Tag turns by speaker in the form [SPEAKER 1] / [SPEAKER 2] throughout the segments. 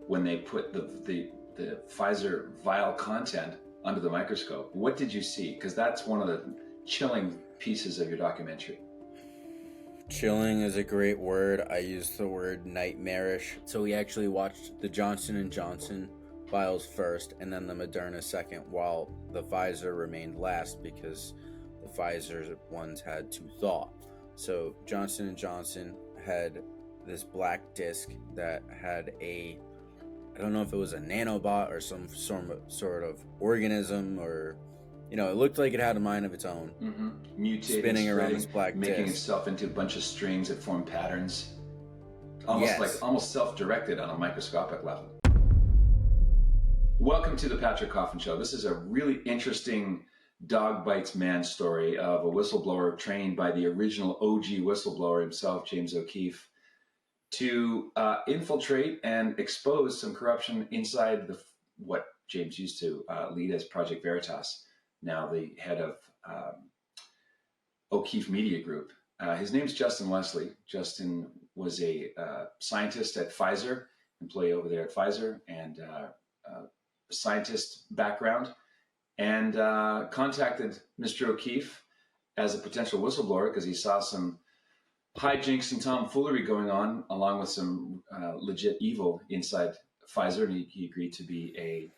[SPEAKER 1] when they put the Pfizer vial content under the microscope. What did you see? Because that's one of the chilling pieces of your documentary.
[SPEAKER 2] Chilling is a great word. I use the word nightmarish. So we actually watched the Johnson & Johnson vials first and then the Moderna second, while the Pfizer remained last because the Pfizer ones had to thaw. So Johnson & Johnson had this black disc that had I don't know if it was a nanobot or some sort of organism, or it looked like it had a mind of its own.
[SPEAKER 1] Mutating,
[SPEAKER 2] spinning around this black
[SPEAKER 1] making
[SPEAKER 2] disc.
[SPEAKER 1] itself into a bunch of strings that form patterns.
[SPEAKER 2] Yes.
[SPEAKER 1] Almost self-directed on a microscopic level. Welcome to the Patrick Coffin Show. This is a really interesting dog bites man story of a whistleblower trained by the original OG whistleblower himself, James O'Keefe, to infiltrate and expose some corruption inside what James used to lead as Project Veritas, now the head of O'Keefe Media Group. His name's Justin Wesley. Justin was a scientist at Pfizer, employee over there at Pfizer, and scientist background, and contacted Mr. O'Keefe as a potential whistleblower because he saw some hijinks and tomfoolery going on, along with some legit evil inside Pfizer, and he agreed to be a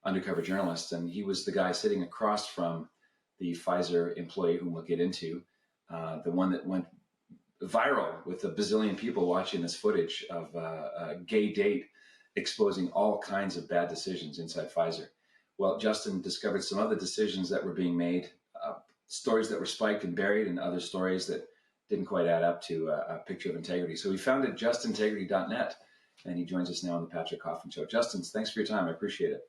[SPEAKER 1] undercover journalist. And he was the guy sitting across from the Pfizer employee, whom we'll get into, the one that went viral with a bazillion people watching this footage of a gay date exposing all kinds of bad decisions inside Pfizer. Well, Justin discovered some other decisions that were being made, stories that were spiked and buried, and other stories that didn't quite add up to a picture of integrity. So he founded justintegrity.net, and he joins us now on the Patrick Coffin Show. Justin, thanks for your time. I appreciate it.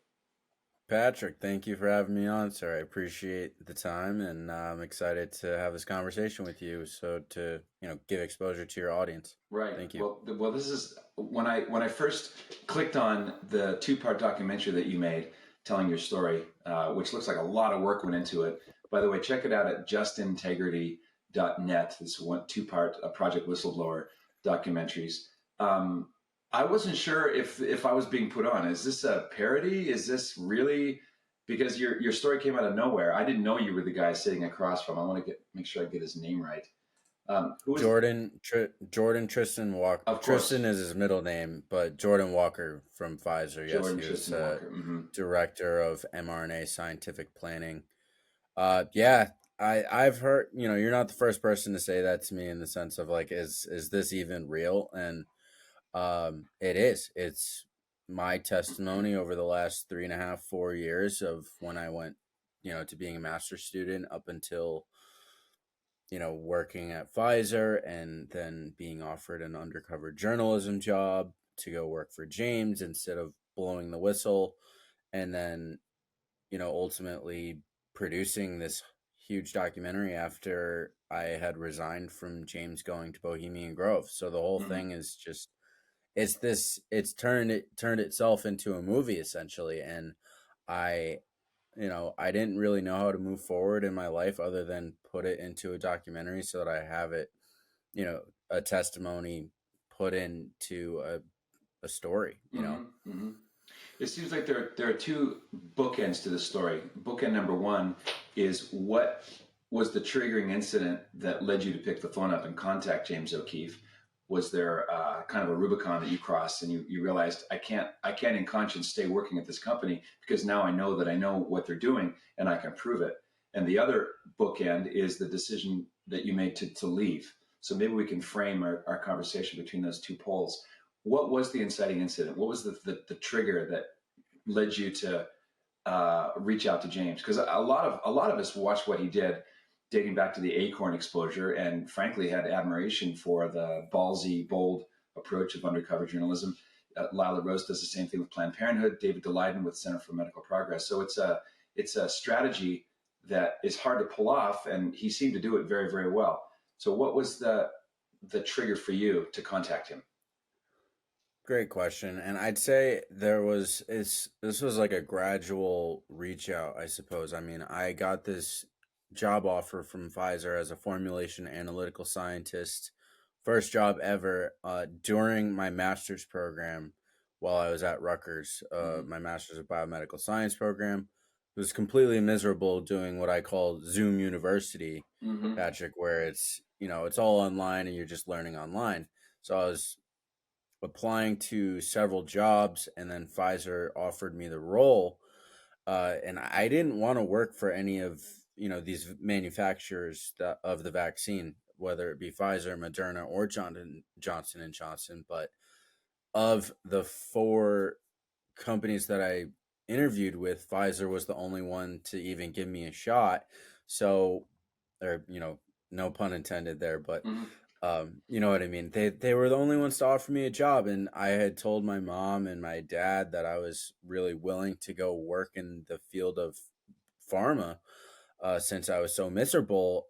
[SPEAKER 2] Patrick, thank you for having me on, sir. I appreciate the time, and I'm excited to have this conversation with you. So to give exposure to your audience.
[SPEAKER 1] Right.
[SPEAKER 2] Thank you.
[SPEAKER 1] Well, this is when I first clicked on the 2-part documentary that you made telling your story, which looks like a lot of work went into it. By the way, check it out at justintegrity.net. This 2-part Project Whistleblower documentaries. I wasn't sure if I was being put on. Is this a parody? Is this really, because your story came out of nowhere? I didn't know you were the guy sitting across from. I want to make sure I get his name right. Who is
[SPEAKER 2] Jordon Trishton Walker.
[SPEAKER 1] Of course.
[SPEAKER 2] Tristan is his middle name, but Jordon Walker from Pfizer.
[SPEAKER 1] Jordon
[SPEAKER 2] Yes, he was
[SPEAKER 1] Walker.
[SPEAKER 2] director of mRNA scientific planning. I've heard, you're not the first person to say that to me, in the sense of like, is this even real? And it is. It's my testimony over the last 3.5, 4 years of when I went, to being a master's student up until, working at Pfizer, and then being offered an undercover journalism job to go work for James instead of blowing the whistle. And then, ultimately producing this huge documentary after I had resigned from James going to Bohemian Grove. So the whole thing is just, it's turned itself into a movie essentially. And I didn't really know how to move forward in my life other than put it into a documentary so that I have it, a testimony put into a story,
[SPEAKER 1] It seems like there are 2 bookends to the story. Bookend number 1 is, what was the triggering incident that led you to pick the phone up and contact James O'Keefe? Was there kind of a Rubicon that you crossed, and you realized, I can't in conscience stay working at this company because now I know that I know what they're doing and I can prove it. And the other bookend is the decision that you made to leave. So maybe we can frame our conversation between those 2 poles. What was the inciting incident? What was the trigger that led you to reach out to James? Because a lot of us watched what he did, dating back to the Acorn exposure, and frankly had admiration for the ballsy, bold approach of undercover journalism. Lila Rose does the same thing with Planned Parenthood. David Daleiden with Center for Medical Progress. So it's a strategy that is hard to pull off, and he seemed to do it very, very well. So what was the trigger for you to contact him?
[SPEAKER 2] Great question. And I'd say this was like a gradual reach out, I suppose. I mean, I got this job offer from Pfizer as a formulation analytical scientist, first job ever, during my master's program, while I was at Rutgers,
[SPEAKER 1] Mm-hmm.
[SPEAKER 2] my master's of biomedical science program. It was completely miserable doing what I call Zoom University,
[SPEAKER 1] Mm-hmm.
[SPEAKER 2] Patrick, where it's, it's all online and you're just learning online. So I was applying to several jobs, and then Pfizer offered me the role. And I didn't want to work for any of these manufacturers of the vaccine, whether it be Pfizer, Moderna, or Johnson and Johnson. But of the four companies that I interviewed with, Pfizer was the only one to even give me a shot. So, or no pun intended there, but
[SPEAKER 1] Mm-hmm.
[SPEAKER 2] you know what I mean. They were the only ones to offer me a job, and I had told my mom and my dad that I was really willing to go work in the field of pharma, since I was so miserable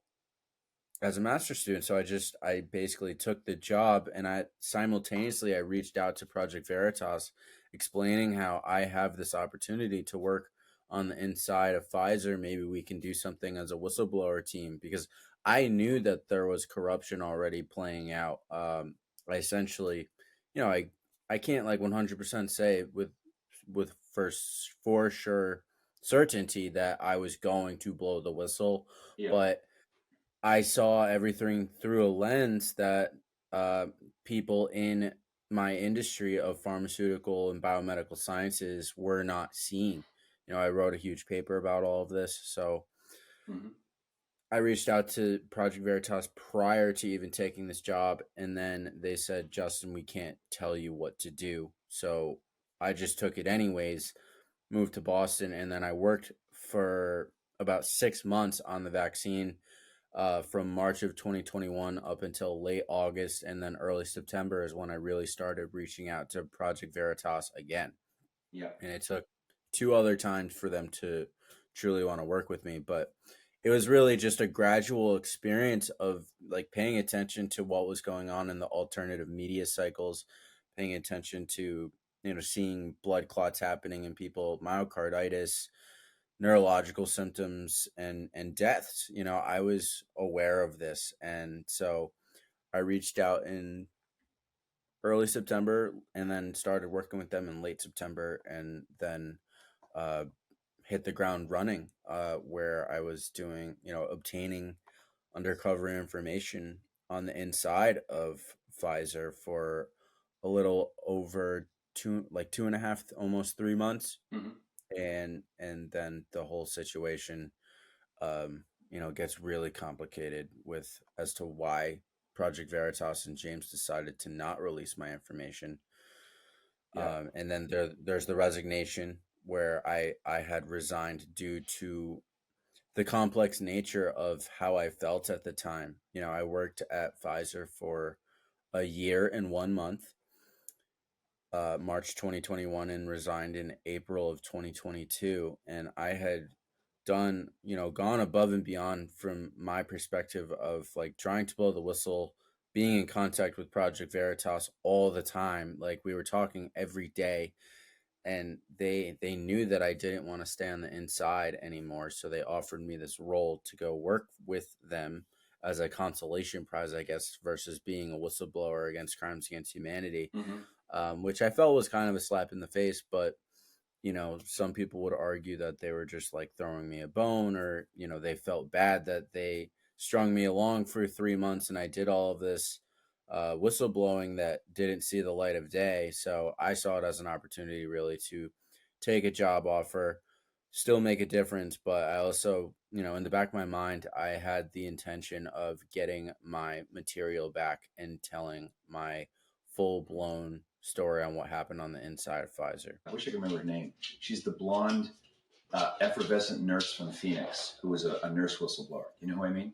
[SPEAKER 2] as a master's student. So I basically took the job, and I simultaneously I reached out to Project Veritas, explaining how I have this opportunity to work on the inside of Pfizer. Maybe we can do something as a whistleblower team, because I knew that there was corruption already playing out. I essentially, I can't like 100% say with for sure certainty that I was going to blow the whistle,
[SPEAKER 1] Yeah.
[SPEAKER 2] but I saw everything through a lens that uh, people in my industry of pharmaceutical and biomedical sciences were not seeing. I wrote a huge paper about all of this. So
[SPEAKER 1] Mm-hmm.
[SPEAKER 2] I reached out to Project Veritas prior to even taking this job. And then they said, Justin, we can't tell you what to do. So I just took it anyways, moved to Boston, and then I worked for about 6 months on the vaccine, from March of 2021 up until late August, and then early September is when I really started reaching out to Project Veritas again.
[SPEAKER 1] Yeah.
[SPEAKER 2] And it took two other times for them to truly want to work with me, but it was really just a gradual experience of like paying attention to what was going on in the alternative media cycles, paying attention to seeing blood clots happening in people, myocarditis, neurological symptoms, and deaths. I was aware of this, and so I reached out in early September, and then started working with them in late September, and then uh, hit the ground running, where I was doing, obtaining undercover information on the inside of Pfizer for a little over 2.5, almost 3 months.
[SPEAKER 1] Mm-hmm.
[SPEAKER 2] And then the whole situation, gets really complicated with as to why Project Veritas and James decided to not release my information.
[SPEAKER 1] Yeah.
[SPEAKER 2] And then there's the resignation, where I had resigned due to the complex nature of how I felt at the time. I worked at Pfizer for a year and 1 month, March 2021, and resigned in April of 2022. And I had gone above and beyond from my perspective of like trying to blow the whistle, being in contact with Project Veritas all the time. Like we were talking every day, and they knew that I didn't want to stay on the inside anymore. So they offered me this role to go work with them as a consolation prize, I guess, versus being a whistleblower against crimes against humanity,
[SPEAKER 1] Mm-hmm.
[SPEAKER 2] which I felt was kind of a slap in the face. But some people would argue that they were just like throwing me a bone, or, they felt bad that they strung me along for 3 months and I did all of this whistleblowing that didn't see the light of day. So I saw it as an opportunity really to take a job offer, still make a difference. But I also, in the back of my mind, I had the intention of getting my material back and telling my full blown story on what happened on the inside of Pfizer.
[SPEAKER 1] I wish I could remember her name. She's the blonde, effervescent nurse from Phoenix who was a nurse whistleblower. You know who I mean?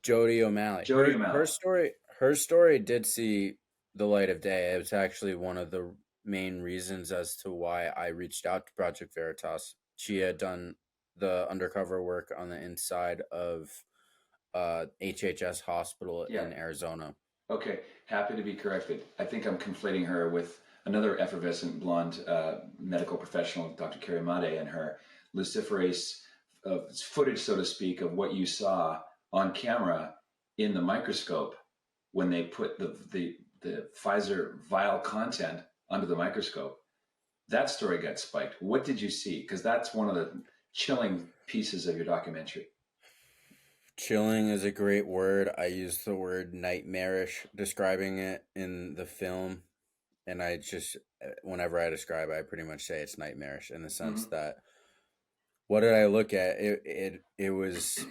[SPEAKER 2] Jody O'Malley.
[SPEAKER 1] Jody O'Malley.
[SPEAKER 2] Her story did see the light of day. It was actually one of the main reasons as to why I reached out to Project Veritas. She had done the undercover work on the inside of HHS Hospital
[SPEAKER 1] Yeah.
[SPEAKER 2] in Arizona.
[SPEAKER 1] Okay. Happy to be corrected. I think I'm conflating her with another effervescent blonde medical professional, Dr. Carrie Made, and her luciferase footage, so to speak, of what you saw on camera in the microscope when they put the Pfizer vial content under the microscope. That story got spiked. What did you see? Because that's one of the chilling pieces of your documentary.
[SPEAKER 2] Chilling is a great word. I use the word nightmarish describing it in the film. And I just, whenever I describe it, I pretty much say it's nightmarish in the sense that what did I look at? It was,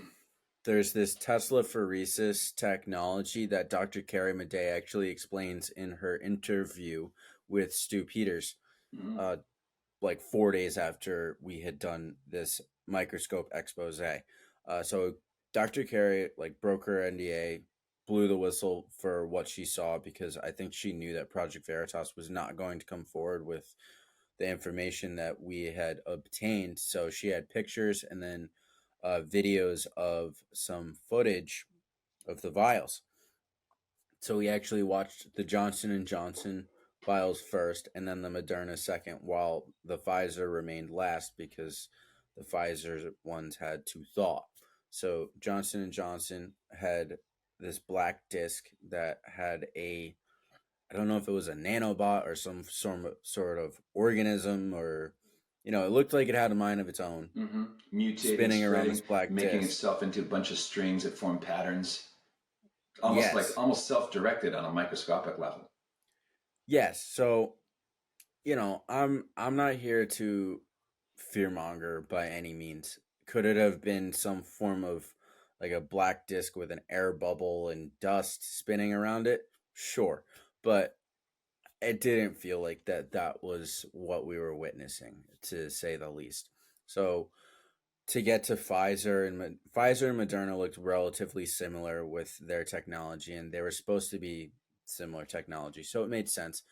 [SPEAKER 2] there's this Tesla phoresis technology that Dr. Carrie Madej actually explains in her interview with Stu Peters, like 4 days after we had done this microscope expose. So Dr. Carrie like broke her NDA, blew the whistle for what she saw because I think she knew that Project Veritas was not going to come forward with the information that we had obtained. So she had pictures and then videos of some footage of the vials. So we actually watched the Johnson & Johnson vials first and then the Moderna second, while the Pfizer remained last because the Pfizer ones had to thaw. So Johnson & Johnson had this black disc that had a, I don't know if it was a nanobot or some sort of organism, or, it looked like it had a mind of its own.
[SPEAKER 1] Mutating,
[SPEAKER 2] spinning around this black
[SPEAKER 1] making
[SPEAKER 2] disc.
[SPEAKER 1] itself into a bunch of strings that form patterns.
[SPEAKER 2] Yes.
[SPEAKER 1] Almost self-directed on a microscopic level.
[SPEAKER 2] Yes. So, I'm not here to fearmonger by any means. Could it have been some form of like a black disc with an air bubble and dust spinning around it? Sure. But it didn't feel like that was what we were witnessing, to say the least. So to get to Pfizer and Moderna looked relatively similar with their technology, and they were supposed to be similar technology, so it made sense.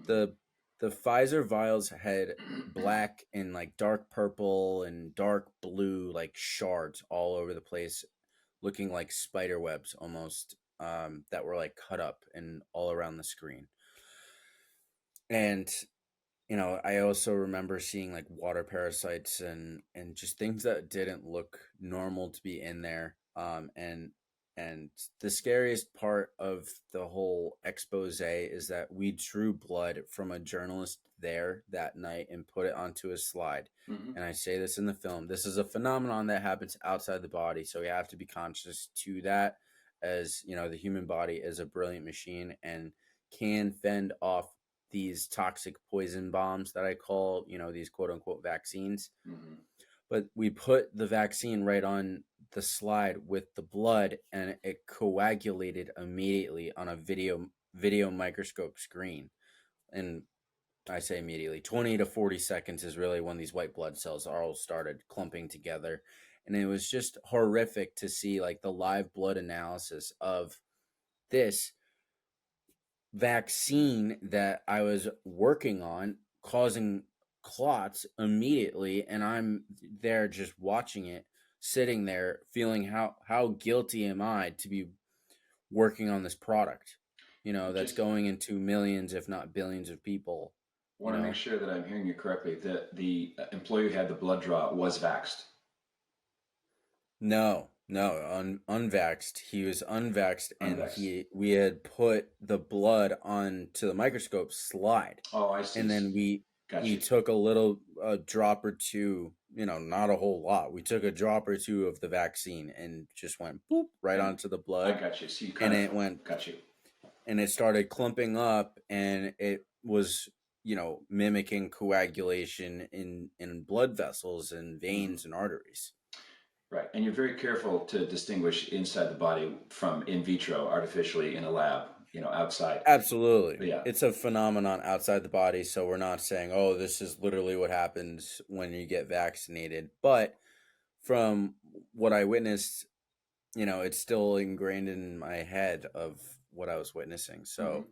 [SPEAKER 2] The Pfizer vials had black and like dark purple and dark blue like shards all over the place, looking like spider webs almost, that were like cut up and all around the screen. And I also remember seeing like water parasites and just things that didn't look normal to be in there. And the scariest part of the whole expose is that we drew blood from a journalist there that night and put it onto a slide. And I say this in the film, this is a phenomenon that happens outside the body, so we have to be conscious to that, as the human body is a brilliant machine and can fend off these toxic poison bombs that I call, these quote unquote vaccines. But we put the vaccine right on the slide with the blood, and it coagulated immediately on a video microscope screen. And I say immediately, 20 to 40 seconds is really when these white blood cells all started clumping together. And it was just horrific to see like the live blood analysis of this vaccine that I was working on causing clots immediately, and I'm there just watching it, sitting there feeling how guilty am I to be working on this product, that's going into millions if not billions of people.
[SPEAKER 1] I want to make sure that I'm hearing you correctly, that the employee who had the blood draw was vaxxed.
[SPEAKER 2] No, unvaxxed. He was unvaxxed, and we had put the blood onto the microscope slide.
[SPEAKER 1] Oh, I see.
[SPEAKER 2] And then we took a drop or two, not a whole lot. We took a drop or two of the vaccine and just went boop right onto the blood.
[SPEAKER 1] I got you. So
[SPEAKER 2] it went,
[SPEAKER 1] got you.
[SPEAKER 2] And it started clumping up, and it was, mimicking coagulation in blood vessels and veins and arteries.
[SPEAKER 1] Right. And you're very careful to distinguish inside the body from in vitro, artificially in a lab, outside.
[SPEAKER 2] Absolutely.
[SPEAKER 1] Yeah.
[SPEAKER 2] It's a phenomenon outside the body. So we're not saying, oh, this is literally what happens when you get vaccinated. But from what I witnessed, it's still ingrained in my head of what I was witnessing. So,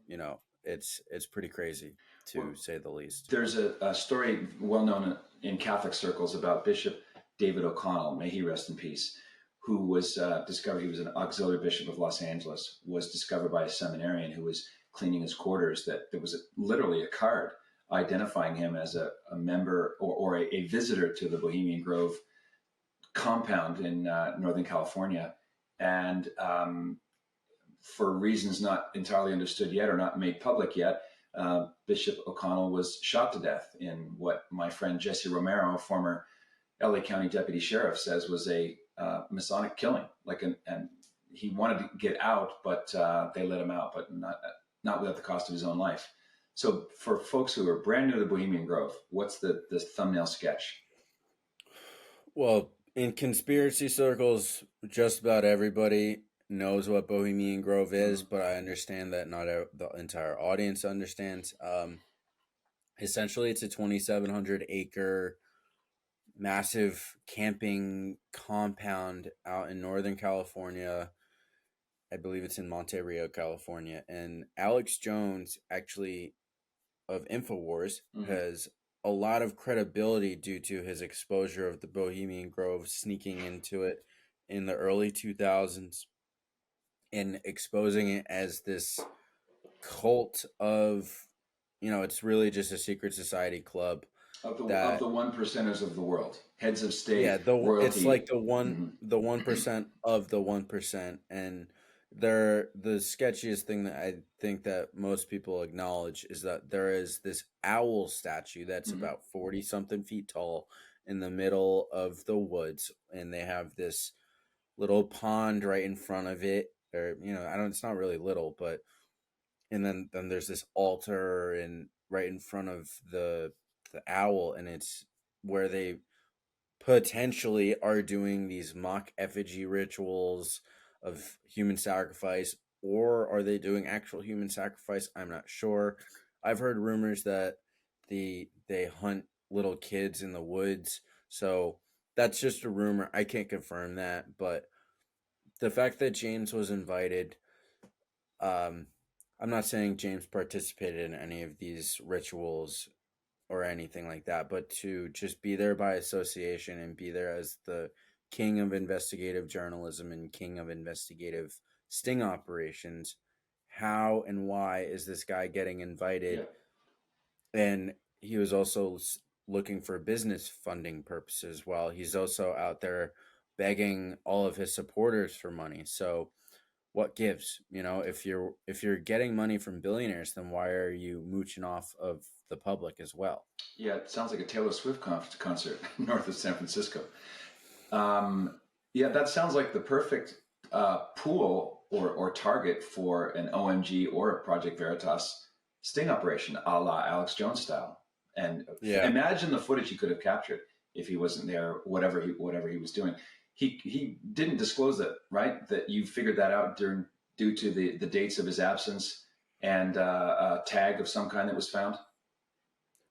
[SPEAKER 2] it's pretty crazy to say the least.
[SPEAKER 1] There's a story well known in Catholic circles about Bishop David O'Connell, may he rest in peace, who was discovered, he was an auxiliary bishop of Los Angeles, was discovered by a seminarian who was cleaning his quarters, that there was literally a card identifying him as a member or a visitor to the Bohemian Grove compound in Northern California. And for reasons not entirely understood yet or not made public yet, Bishop O'Connell was shot to death in what my friend Jesse Romero, former LA County Deputy Sheriff, says was a Masonic killing. And he wanted to get out, but they let him out, but not without the cost of his own life. So for folks who are brand new to the Bohemian Grove, what's the thumbnail sketch?
[SPEAKER 2] Well, in conspiracy circles, just about everybody knows what Bohemian Grove is, but I understand that not the entire audience understands. Essentially, it's a 2,700 acre massive camping compound out in Northern California. I believe it's in Monte Rio, California. And Alex Jones, actually, of InfoWars, has a lot of credibility due to his exposure of the Bohemian Grove, sneaking into it in the early 2000s and exposing it as this cult of, it's really just a secret society club
[SPEAKER 1] of the one percenters of the world, heads of state,
[SPEAKER 2] yeah,
[SPEAKER 1] royalty.
[SPEAKER 2] it's like the 1% of the 1%, and the sketchiest thing that I think that most people acknowledge is that there is this owl statue that's about 40 something feet tall in the middle of the woods, and they have this little pond right in front of it, or it's not really little, but and then there's this altar and right in front of the owl, and it's where they potentially are doing these mock effigy rituals of human sacrifice, or are they doing actual human sacrifice? I'm not sure. I've heard rumors that they hunt little kids in the woods, so that's just a rumor. I can't confirm that, but the fact that James was invited, I'm not saying James participated in any of these rituals or anything like that, but to just be there by association and be there as the king of investigative journalism and king of investigative sting operations, how and why is this guy getting invited? Yeah. And he was also looking for business funding purposes while he's also out there begging all of his supporters for money. So what gives? If you're getting money from billionaires, then why are you mooching off of the public as well?
[SPEAKER 1] Yeah, it sounds like a Taylor Swift concert north of San Francisco. Yeah, that sounds like the perfect pool or target for an OMG or a Project Veritas sting operation, a la Alex Jones style. And imagine the footage he could have captured if he wasn't there, whatever he was doing. He didn't disclose that, right? That you figured that out due to the dates of his absence and a tag of some kind that was found.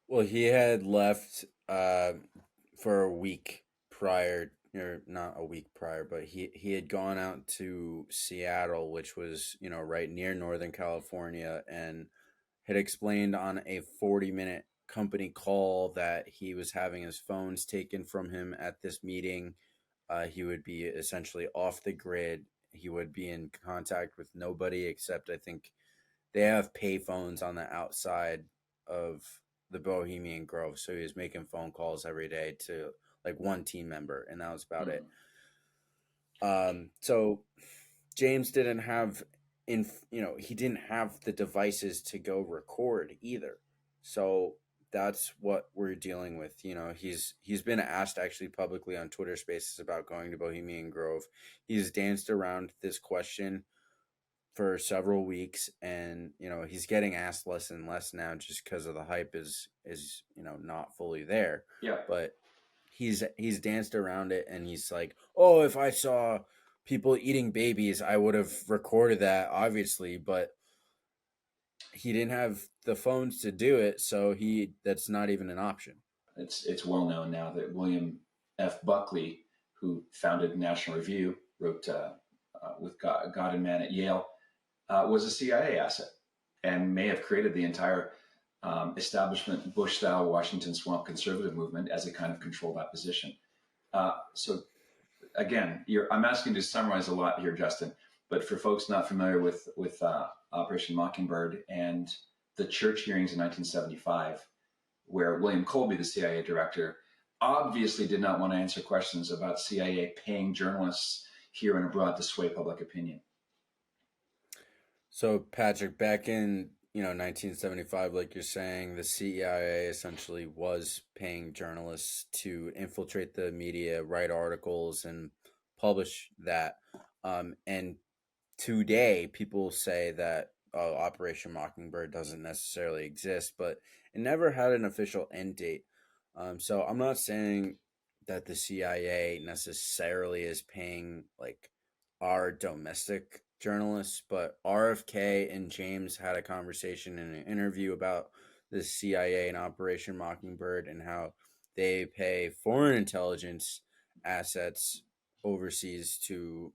[SPEAKER 2] Well, he had left for a week prior, or not a week prior, but he had gone out to Seattle, which was right near Northern California, and had explained on a 40-minute company call that he was having his phones taken from him at this meeting. He would be essentially off the grid. He would be in contact with nobody except, I think they have pay phones on the outside of the Bohemian Grove. So he was making phone calls every day to like one team member, and that was about it. So James didn't have he didn't have the devices to go record either. So that's what we're dealing with. He's been asked actually publicly on Twitter Spaces about going to Bohemian Grove. He's danced around this question for several weeks, and he's getting asked less and less now just because of the hype is not fully there.
[SPEAKER 1] Yeah.
[SPEAKER 2] But he's danced around it, and he's like, oh, if I saw people eating babies, I would have recorded that, obviously, but he didn't have the phones to do it, so that's not even an option.
[SPEAKER 1] It's well known now that William F. Buckley, who founded National Review, wrote with God and Man at Yale, was a CIA asset and may have created the entire establishment Bush-style Washington swamp conservative movement as a kind of controlled opposition. So again, I'm asking you to summarize a lot here, Justin, but for folks not familiar with Operation Mockingbird and the church hearings in 1975, where William Colby, the CIA director, obviously did not want to answer questions about CIA paying journalists here and abroad to sway public opinion.
[SPEAKER 2] So, Patrick, back in 1975, like you're saying, the CIA essentially was paying journalists to infiltrate the media, write articles, and publish that. And today, people say that Operation Mockingbird doesn't necessarily exist, but it never had an official end date. So I'm not saying that the CIA necessarily is paying like our domestic journalists, but RFK and James had a conversation in an interview about the CIA and Operation Mockingbird and how they pay foreign intelligence assets overseas to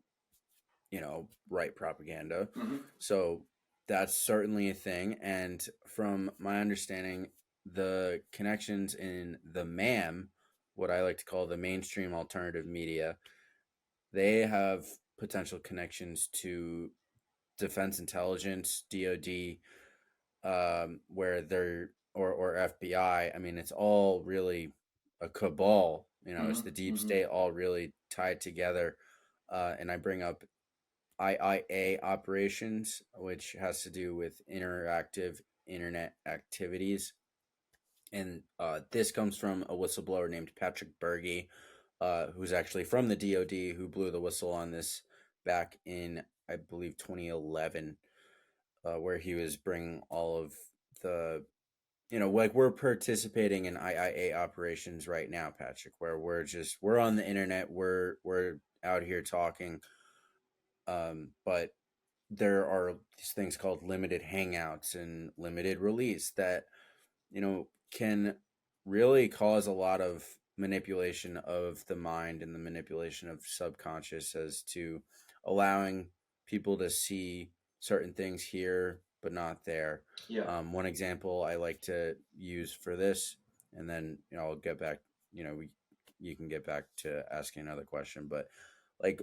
[SPEAKER 2] write propaganda.
[SPEAKER 1] Hmm.
[SPEAKER 2] So that's certainly a thing. And from my understanding, the connections in the MAM, what I like to call the mainstream alternative media, they have potential connections to defense intelligence, DoD, where they're or FBI. I mean, it's all really a cabal. It's
[SPEAKER 1] Hmm.
[SPEAKER 2] the deep
[SPEAKER 1] Hmm.
[SPEAKER 2] state all really tied together. And I bring up IIA operations, which has to do with interactive internet activities. And this comes from a whistleblower named Patrick Berge, who's actually from the DoD, who blew the whistle on this back in, I believe, 2011, where he was bringing all of the, like we're participating in IIA operations right now, Patrick, where we're on the internet, we're out here talking, but there are these things called limited hangouts and limited release that can really cause a lot of manipulation of the mind and the manipulation of subconscious as to allowing people to see certain things here but not there.
[SPEAKER 1] Yeah.
[SPEAKER 2] One example I like to use for this, and then I'll get back. You can get back to asking another question, but like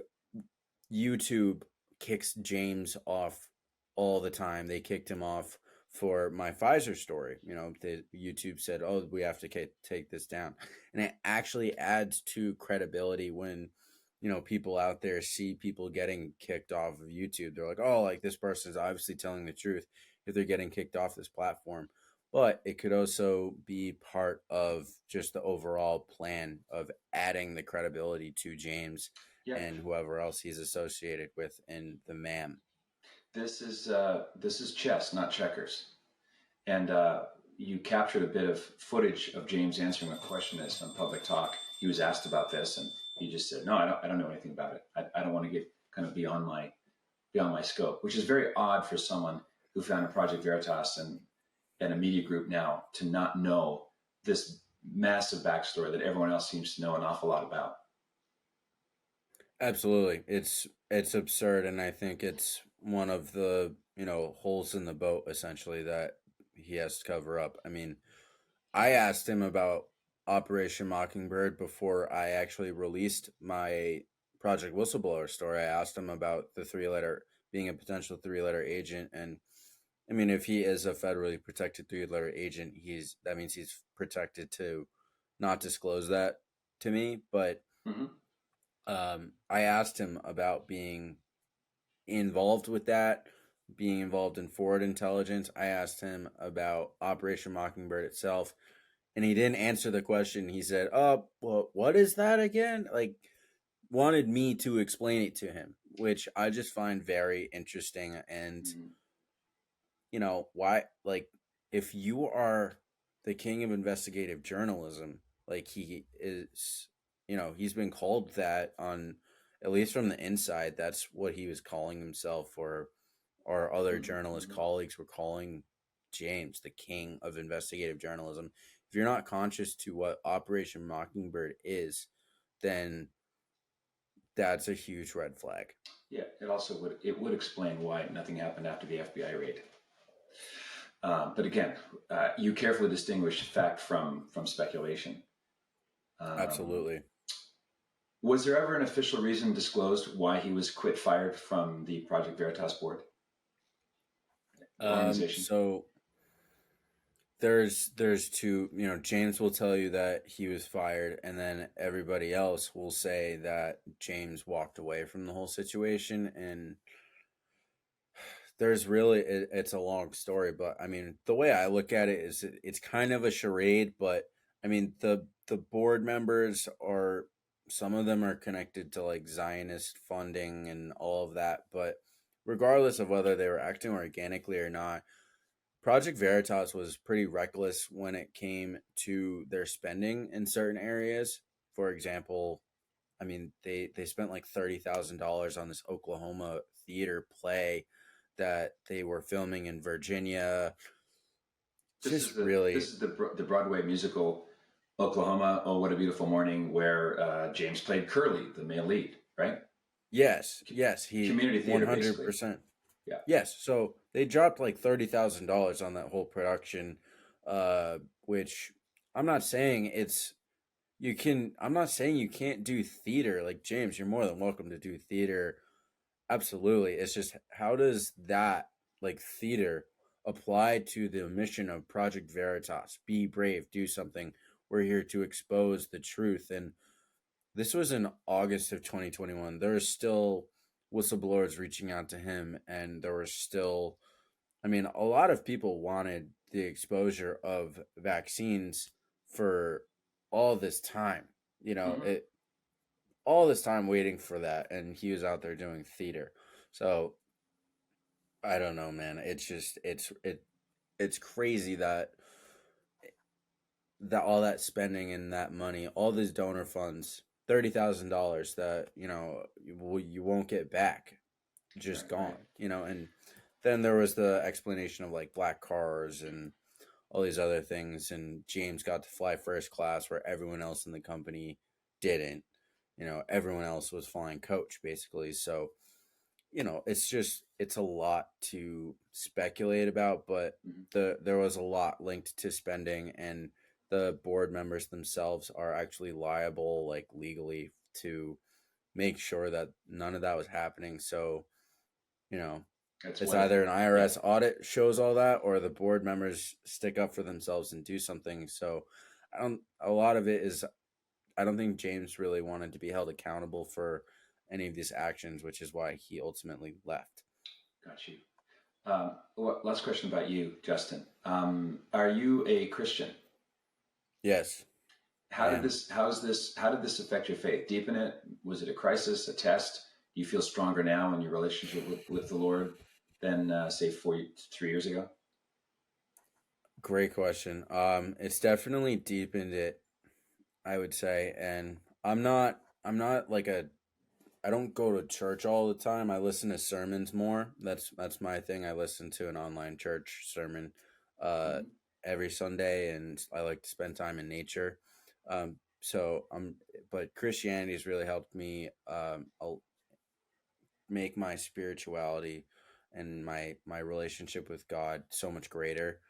[SPEAKER 2] YouTube kicks James off all the time. They kicked him off for my Pfizer story. The YouTube said, "Oh, we have to take this down," and it actually adds to credibility when people out there see people getting kicked off of YouTube. They're like, "Oh, like this person's obviously telling the truth if they're getting kicked off this platform." But it could also be part of just the overall plan of adding the credibility to James
[SPEAKER 1] Yeah.
[SPEAKER 2] and whoever else he's associated with in the MAM.
[SPEAKER 1] This is chess, not checkers. And you captured a bit of footage of James answering a question as on Public Talk. He was asked about this, and he just said, "No, I don't know anything about it. I don't want to get kind of beyond my scope," which is very odd for someone who founded Project Veritas and a media group now to not know this massive backstory that everyone else seems to know an awful lot about.
[SPEAKER 2] Absolutely. It's absurd, and I think it's one of the, holes in the boat essentially that he has to cover up. I mean, I asked him about Operation Mockingbird before I actually released my Project Whistleblower story. I asked him about the being a potential three-letter agent, and I mean, if he is a federally protected three-letter agent, that means he's protected to not disclose that to me. But
[SPEAKER 1] Mm-hmm.
[SPEAKER 2] I asked him about being involved with that, being involved in forward intelligence. I asked him about Operation Mockingbird itself, and he didn't answer the question. He said, "Oh, well, what is that again?" Like, wanted me to explain it to him, which I just find very interesting. And
[SPEAKER 1] Mm-hmm.
[SPEAKER 2] why? Like, if you are the king of investigative journalism, like he is, he's been called that on, at least from the inside. That's what he was calling himself, or our other journalist
[SPEAKER 1] Mm-hmm.
[SPEAKER 2] colleagues were calling James the king of investigative journalism. If you're not conscious to what Operation Mockingbird is, then that's a huge red flag.
[SPEAKER 1] Yeah, it would explain why nothing happened after the FBI raid. But again, you carefully distinguish fact from speculation. Um,
[SPEAKER 2] Absolutely.
[SPEAKER 1] was there ever an official reason disclosed why he was fired from the Project Veritas board organization?
[SPEAKER 2] So there's two, James will tell you that he was fired, and then everybody else will say that James walked away from the whole situation. And there's really it's a long story, but I mean the way I look at it is it's kind of a charade, but I mean the board members are, some of them are connected to like Zionist funding and all of that, but regardless of whether they were acting organically or not, Project Veritas was pretty reckless when it came to their spending in certain areas. For example, I mean, they spent like $30,000 on this Oklahoma theater play that they were filming in Virginia.
[SPEAKER 1] This is
[SPEAKER 2] Just
[SPEAKER 1] the
[SPEAKER 2] really,
[SPEAKER 1] the Broadway musical Oklahoma. Oh, what a beautiful morning, where James played Curly, the male lead, right?
[SPEAKER 2] yes, yes, he
[SPEAKER 1] Community theater, basically.
[SPEAKER 2] 100%.
[SPEAKER 1] Yeah.
[SPEAKER 2] Yes, so they dropped like $30,000 on that whole production, which I'm not saying it's you can. I'm not saying you can't do theater. Like James, you're more than welcome to do theater. Absolutely. It's just how does that like theater apply to the mission of Project Veritas? Be brave, do something. We're here to expose the truth. And this was in August of 2021. There are still whistleblowers reaching out to him, and there were still, I mean, a lot of people wanted the exposure of vaccines for all this time. You know,
[SPEAKER 1] Hmm.
[SPEAKER 2] it all this time waiting for that, and he was out there doing theater. So I don't know, man. It's just it's crazy that all that spending and that money, all these donor funds, $30,000 that you won't get back, just
[SPEAKER 1] Right, right.
[SPEAKER 2] gone. And then there was the explanation of like black cars and all these other things, and James got to fly first class where everyone else in the company didn't. Everyone else was flying coach basically. So it's a lot to speculate about, but
[SPEAKER 1] Hmm.
[SPEAKER 2] there was a lot linked to spending, and the board members themselves are actually liable, like legally, to make sure that none of that was happening. So, you know,
[SPEAKER 1] That's
[SPEAKER 2] it's
[SPEAKER 1] what if.
[SPEAKER 2] either an
[SPEAKER 1] Yeah.
[SPEAKER 2] IRS audit shows all that, or the board members stick up for themselves and do something. So, a lot of it is, I don't think James really wanted to be held accountable for any of these actions, which is why he ultimately left.
[SPEAKER 1] Got you. Last question about you, Justin. Are you a Christian?
[SPEAKER 2] Yes, I am.
[SPEAKER 1] How did this affect your faith? Deepen it? Was it a crisis, a test? Do you feel stronger now in your relationship with the Lord than say 3 years ago?
[SPEAKER 2] Great question. It's definitely deepened it, I would say, and I'm not like I don't go to church all the time. I listen to sermons more. That's my thing. I listen to an online church sermon uh
[SPEAKER 1] Hmm.
[SPEAKER 2] every Sunday, and I like to spend time in nature. So but Christianity has really helped me make my spirituality and my relationship with God so much greater.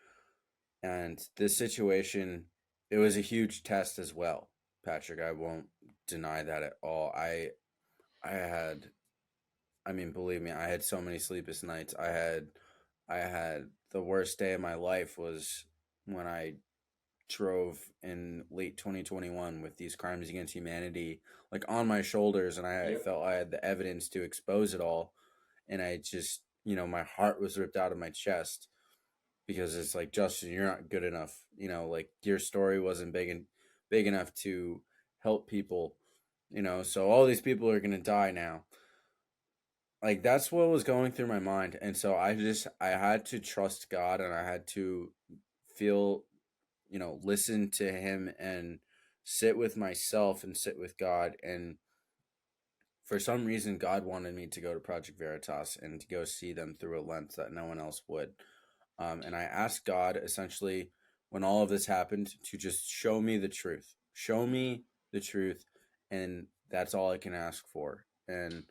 [SPEAKER 2] And this situation, it was a huge test as well, Patrick. I won't deny that at all. I had, I mean, believe me, I had so many sleepless nights. I had the worst day of my life was when I drove in late 2021 with these crimes against humanity like on my shoulders, and I
[SPEAKER 1] Yep.
[SPEAKER 2] felt I had the evidence to expose it all, and I just, my heart was ripped out of my chest because it's like, Justin, you're not good enough. Like your story wasn't big enough to help people. So all these people are gonna die now. Like that's what was going through my mind, and so I had to trust God, and I had to feel, listen to Him and sit with myself and sit with God. And for some reason, God wanted me to go to Project Veritas and to go see them through a lens that no one else would. And I asked God essentially, when all of this happened, to just show me the truth. Show me the truth. And that's all I can ask for. And,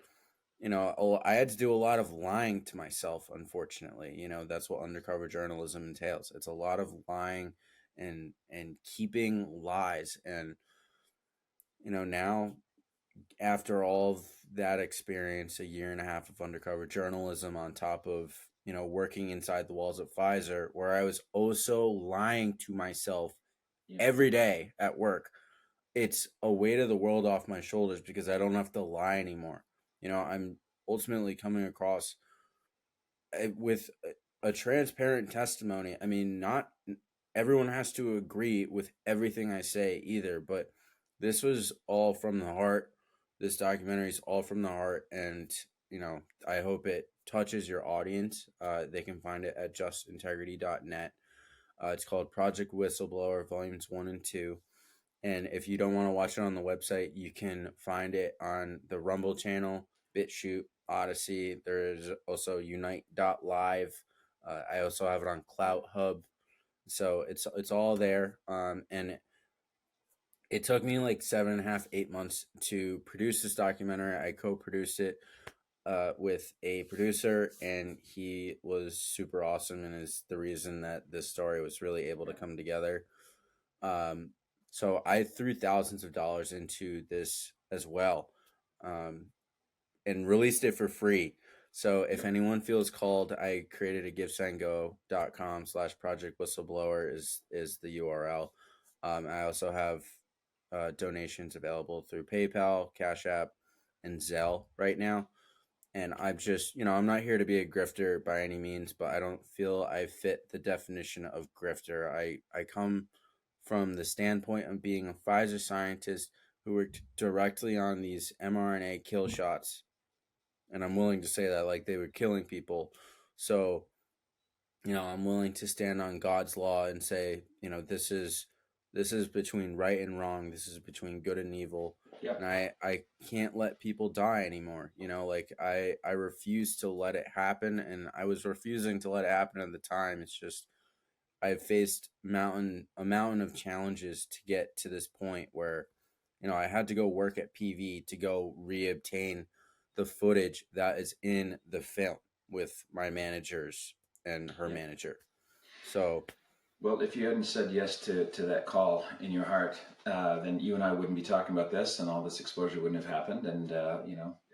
[SPEAKER 2] I had to do a lot of lying to myself, unfortunately. That's what undercover journalism entails. It's a lot of lying and keeping lies. And, now after all of that experience, a year and a half of undercover journalism on top of, working inside the walls of Pfizer, where I was also lying to myself
[SPEAKER 1] Yeah.
[SPEAKER 2] every day at work, it's a weight of the world off my shoulders because I don't have to lie anymore. I'm ultimately coming across with a transparent testimony. I mean, not everyone has to agree with everything I say either, but this was all from the heart. This documentary is all from the heart, and I hope it touches your audience. They can find it at justintegrity.net. It's called Project Whistleblower, Volumes 1 and 2. And if you don't want to watch it on the website, you can find it on the Rumble channel, BitChute, Odyssey. There is also Unite.live. I also have it on Clout Hub. So it's all there. And it took me like 7.5, 8 months to produce this documentary. I co-produced it with a producer, and he was super awesome and is the reason that this story was really able to come together. So I threw thousands of dollars into this as well, and released it for free. So if anyone feels called, I created a givesendgo.com/project whistleblower is the URL. I also have donations available through PayPal, Cash App, and Zelle right now. And I'm just, I'm not here to be a grifter by any means, but I don't feel I fit the definition of grifter. I come from the standpoint of being a Pfizer scientist who worked directly on these mRNA kill shots. And I'm willing to say that like they were killing people. So, I'm willing to stand on God's law and say, this is between right and wrong. This is between good and evil.
[SPEAKER 1] Yep.
[SPEAKER 2] And I can't let people die anymore. Like I refuse to let it happen, and I was refusing to let it happen at the time. It's just I've faced a mountain of challenges to get to this point where, I had to go work at PV to go reobtain the footage that is in the film with my managers and her manager. So,
[SPEAKER 1] well, if you hadn't said yes to that call in your heart, then you and I wouldn't be talking about this, and all this exposure wouldn't have happened. And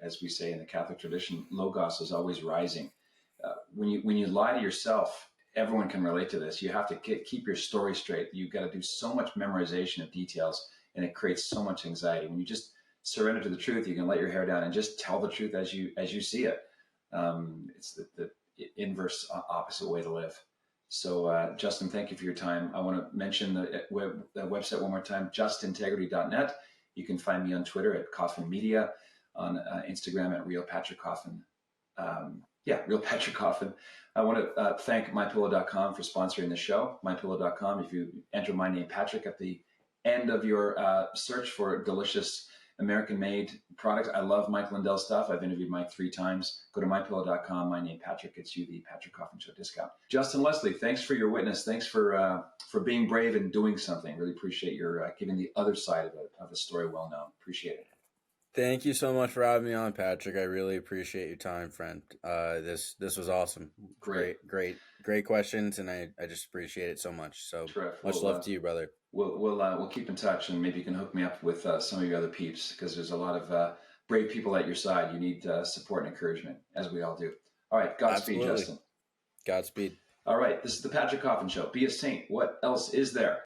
[SPEAKER 1] as we say in the Catholic tradition, logos is always rising. When you lie to yourself, everyone can relate to this. You have to keep your story straight. You've got to do so much memorization of details, and it creates so much anxiety. When you just surrender to the truth, you can let your hair down and just tell the truth as you see it. It's the inverse opposite way to live. So, Justin, thank you for your time. I want to mention the website one more time, justintegrity.net. You can find me on Twitter at Coffin Media, on Instagram at Real Patrick Coffin. Real Patrick Coffin. I want to thank MyPillow.com for sponsoring the show. MyPillow.com, if you enter my name, Patrick, at the end of your search for delicious American-made products. I love Mike Lindell's stuff. I've interviewed Mike 3 times. Go to MyPillow.com. My name, Patrick. Gets you the Patrick Coffin Show discount. Justin Leslie, thanks for your witness. Thanks for being brave and doing something. Really appreciate your giving the other side of a story well known. Appreciate it.
[SPEAKER 2] Thank you so much for having me on, Patrick. I really appreciate your time, friend. This was awesome. Great questions, and I just appreciate it so much. So much love to you, brother.
[SPEAKER 1] We'll keep in touch, and maybe you can hook me up with some of your other peeps, because there's a lot of brave people at your side. You need support and encouragement, as we all do. All right, Godspeed, Justin.
[SPEAKER 2] Godspeed.
[SPEAKER 1] All right, this is the Patrick Coffin Show. Be a saint. What else is there?